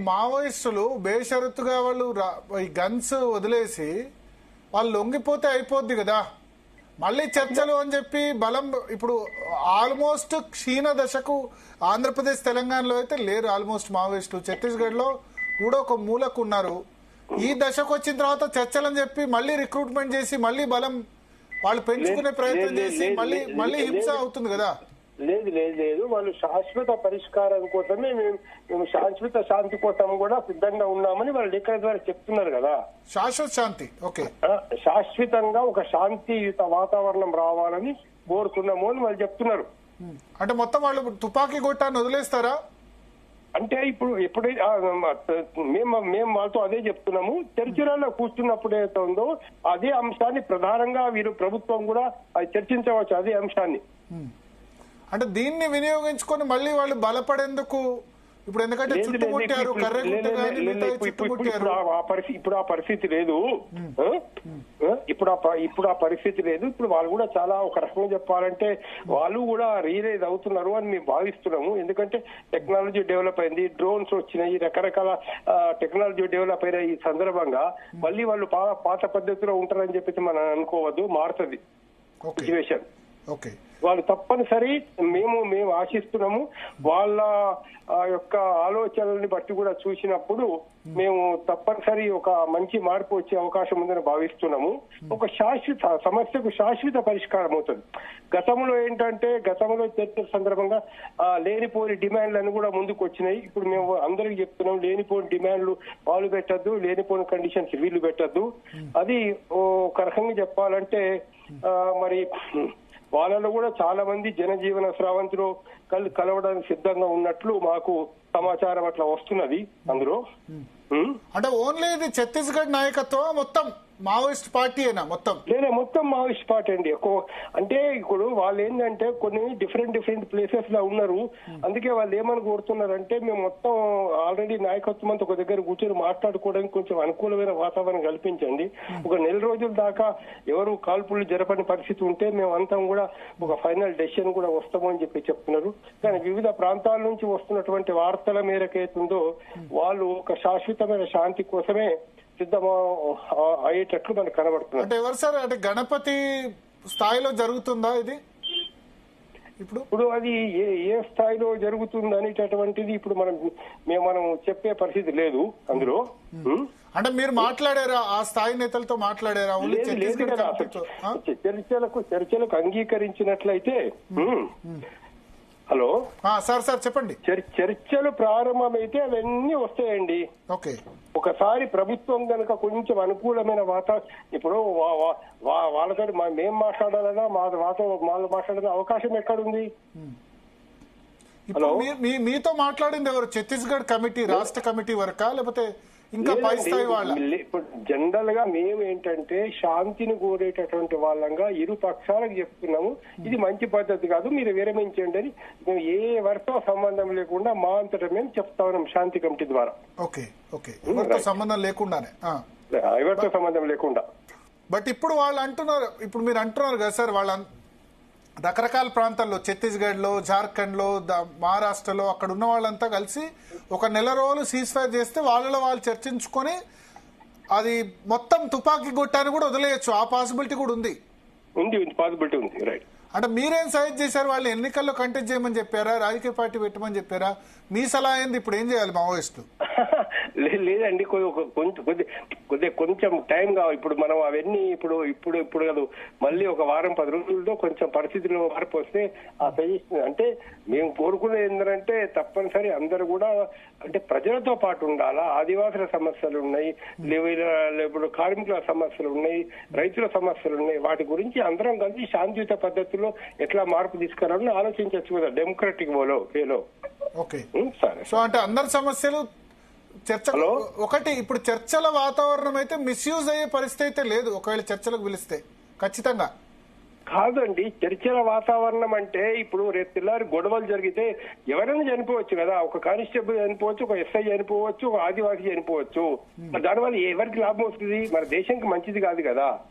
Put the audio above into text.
మావోయిస్టులు బేషరతుగా వాళ్ళు ఈ గన్స్ వదిలేసి వాళ్ళు లొంగిపోతే అయిపోద్ది కదా, మళ్ళీ చర్చలు అని చెప్పి బలం ఇప్పుడు ఆల్మోస్ట్ క్షీణ దశకు ఆంధ్రప్రదేశ్ తెలంగాణలో అయితే లేరు ఆల్మోస్ట్ మావోయిస్టులు, ఛత్తీస్గఢ్ లో కూడా ఒక మూలకు ఉన్నారు. ఈ దశకు వచ్చిన తర్వాత చర్చలని చెప్పి మళ్ళీ రిక్రూట్మెంట్ చేసి మళ్ళీ బలం వాళ్ళు పెంచుకునే ప్రయత్నం చేసి మళ్ళీ హింస అవుతుంది కదా. లేదు లేదు లేదు వాళ్ళు శాశ్వత పరిష్కారం కోసమే మేము శాశ్వత శాంతి కోసం కూడా సిద్ధంగా ఉన్నామని వాళ్ళు లెక్కల ద్వారా చెప్తున్నారు కదా. శాశ్వత శాంతి, ఓకే, శాశ్వతంగా ఒక శాంతియుత వాతావరణం రావాలని కోరుతున్నాము అని వాళ్ళు చెప్తున్నారు. అంటే మొత్తం వాళ్ళు తుపాకీ గొట్టాన్ని వదిలేస్తారా? అంటే ఇప్పుడు ఎప్పుడైతే మేము వాళ్ళతో అదే చెప్తున్నాము. చర్చలలో కూర్చున్నప్పుడు ఏదైతే ఉందో అదే అంశాన్ని ప్రధానంగా వీరు ప్రభుత్వం కూడా చర్చించవచ్చు. అదే అంశాన్ని అంటే దీన్ని వినియోగించుకొని మళ్ళీ వాళ్ళు బలపడేందుకు ఇప్పుడు ఎందుకంటే చుట్టుముట్టారు, ఇప్పుడు ఆ పరిస్థితి లేదు. ఇప్పుడు ఆ పరిస్థితి లేదు. ఇప్పుడు వాళ్ళు కూడా చాలా ఒక రకంగా చెప్పాలంటే వాళ్ళు కూడా రియలైజ్ అవుతున్నారు అని మేము భావిస్తున్నాము. ఎందుకంటే టెక్నాలజీ డెవలప్ అయింది, డ్రోన్స్ వచ్చినాయి, రకరకాల టెక్నాలజీ డెవలప్ అయిన ఈ సందర్భంగా మళ్ళీ వాళ్ళు పాత పద్ధతిలో ఉంటారని చెప్పేసి మనం అనుకోవద్దు. మారుతుంది సిచ్యువేషన్. వాళ్ళు తప్పనిసరి మేము ఆశిస్తున్నాము. వాళ్ళ యొక్క ఆలోచనల్ని బట్టి కూడా చూసినప్పుడు మేము తప్పనిసరి ఒక మంచి మార్పు వచ్చే అవకాశం ఉందని భావిస్తున్నాము. ఒక సమస్యకు శాశ్వత పరిష్కారం అవుతుంది. గతంలో ఏంటంటే చర్చల సందర్భంగా లేనిపోని డిమాండ్లను కూడా ముందుకు వచ్చినాయి. ఇప్పుడు మేము అందరికి చెప్తున్నాం, లేనిపోని డిమాండ్లు వాళ్ళు పెట్టద్దు, లేనిపోని కండిషన్స్ వీళ్ళు పెట్టద్దు. అది ఒక రకంగా చెప్పాలంటే మరి వాళ్ళలో కూడా చాలా మంది జనజీవన స్రవంతిలో కలవడానికి సిద్ధంగా ఉన్నట్లు మాకు సమాచారం అట్లా వస్తున్నది. అందులో అంటే ఓన్లీ ఇది ఛత్తీస్గఢ్ నాయకత్వం మొత్తం మావోయిస్ట్ పార్టీ అయినా మొత్తం మావోయిస్ట్ పార్టీ అండి. అంటే ఇప్పుడు వాళ్ళు ఏంటంటే కొన్ని డిఫరెంట్ ప్లేసెస్ లో ఉన్నారు. అందుకే వాళ్ళు ఏమని కోరుతున్నారంటే మేము మొత్తం ఆల్రెడీ నాయకత్వం అంతా ఒక దగ్గర కూర్చొని మాట్లాడుకోవడానికి కొంచెం అనుకూలమైన వాతావరణం కల్పించండి. ఒక నెల రోజుల దాకా ఎవరు కాల్పులు జరపని పరిస్థితి ఉంటే మేము అంతా కూడా ఒక ఫైనల్ డెసిషన్ కూడా వస్తామని చెప్పి చెప్తున్నారు. కానీ వివిధ ప్రాంతాల నుంచి వస్తున్నటువంటి వార్తల మేరకు అవుతుందో వాళ్ళు ఒక శాశ్వతమైన శాంతి కోసమే సిద్ధం అయ్యేటట్లు మనకు కనబడుతుంది. అంటే ఎవరు సార్, అంటే గణపతి స్థాయిలో జరుగుతుందా ఇది? ఇప్పుడు అది ఏ స్థాయిలో జరుగుతుంది అనేటటువంటిది ఇప్పుడు మనం చెప్పే పరిస్థితి లేదు అందులో. అంటే మీరు మాట్లాడారా ఆ స్థాయి నేతలతో మాట్లాడారా? చర్చలకు అంగీకరించినట్లయితే హలో సార్ చెప్పండి. చర్చలు ప్రారంభమైతే అవన్నీ వస్తాయండి. ఒకసారి ప్రభుత్వం కనుక కొంచెం అనుకూలమైన ఇప్పుడు వాళ్ళతో మేము మాట్లాడాలన్నా వాళ్ళు మాట్లాడాలన్న అవకాశం ఎక్కడుంది? మీతో మాట్లాడింది ఎవరు? ఛత్తీస్గఢ్ కమిటీ, రాష్ట్ర కమిటీ వరకా లేకపోతే ఇంకా పై స్థాయి వాళ్ళ? ఇప్పుడు జనరల్ గా మేము ఏంటంటే శాంతిని కోరేటటువంటి వాళ్ళంగా ఇరు పక్షాలకు చెప్తున్నాము, ఇది మంచి పద్ధతి కాదు, మీరు విరమించండి అని. మేము ఏ వర్తో సంబంధం లేకుండా మా అంతటా మేము చెప్తా ఉన్నాం శాంతి కమిటీ ద్వారా. ఎవరితో సంబంధం లేకుండానే, ఎవరితో సంబంధం లేకుండా. బట్ ఇప్పుడు వాళ్ళు అంటున్నారు, ఇప్పుడు మీరు అంటున్నారు కదా సార్, వాళ్ళ రకరకాల ప్రాంతాల్లో ఛత్తీస్గఢ్ లో, జార్ఖండ్ లో, మహారాష్ట్రలో అక్కడ ఉన్న వాళ్ళంతా కలిసి ఒక నెల రోజులు సీజ్ ఫైర్ చేస్తే వాళ్ళలో వాళ్ళు చర్చించుకొని అది మొత్తం తుపాకీ గొట్టాన్ని కూడా వదిలేయచ్చు. ఆ పాసిబిలిటీ కూడా ఉంది. పాసిబిలిటీ ఉంది, రైట్. అంటే మీరేం సజెస్ట్ చేశారు? వాళ్ళు ఎన్నికల్లో కంటెస్ట్ చేయమని చెప్పారా, రాజకీయ పార్టీ పెట్టమని చెప్పారా? మీ సలహా ఏంది? ఇప్పుడు ఏం చేయాలి మావోయిస్టులు? లేదండి, కొంచెం టైం కావాలి. ఇప్పుడు మనం అవన్నీ ఇప్పుడు కాదు, మళ్ళీ ఒక వారం 10 రోజులతో కొంచెం పరిస్థితుల్లో మార్పు వస్తే ఆ సజెషన్. అంటే మేము కోరుకునేది ఏంటంటే తప్పనిసరి అందరూ కూడా అంటే ప్రజలతో పాటు ఉండాలా. ఆదివాసుల సమస్యలు ఉన్నాయి, ఇప్పుడు కార్మికుల సమస్యలు ఉన్నాయి, రైతుల సమస్యలు ఉన్నాయి. వాటి గురించి అందరం కలిసి శాంతియుత పద్ధతిలో ఎట్లా మార్పు తీసుకురావాలని ఆలోచించవచ్చు కదా, డెమోక్రటిక్ వేలో. సో అంటే అందరి సమస్యలు చర్చ ఒకటి. ఇప్పుడు చర్చల వాతావరణం అయితే మిస్యూజ్ అయ్యే పరిస్థితి అయితే లేదు. ఒకవేళ చర్చలకు పిలిస్తే ఖచ్చితంగా కాదండి. చర్చల వాతావరణం అంటే ఇప్పుడు రేపు తెల్లారి గొడవలు జరిగితే ఎవరైనా చనిపోవచ్చు కదా. ఒక కానిస్టేబుల్ చనిపోవచ్చు, ఒక ఎస్ఐ చనిపోవచ్చు, ఒక ఆదివాసీ చనిపోవచ్చు. దానివల్ల ఎవరికి లాభం వస్తుంది? మన దేశానికి మంచిది కాదు కదా.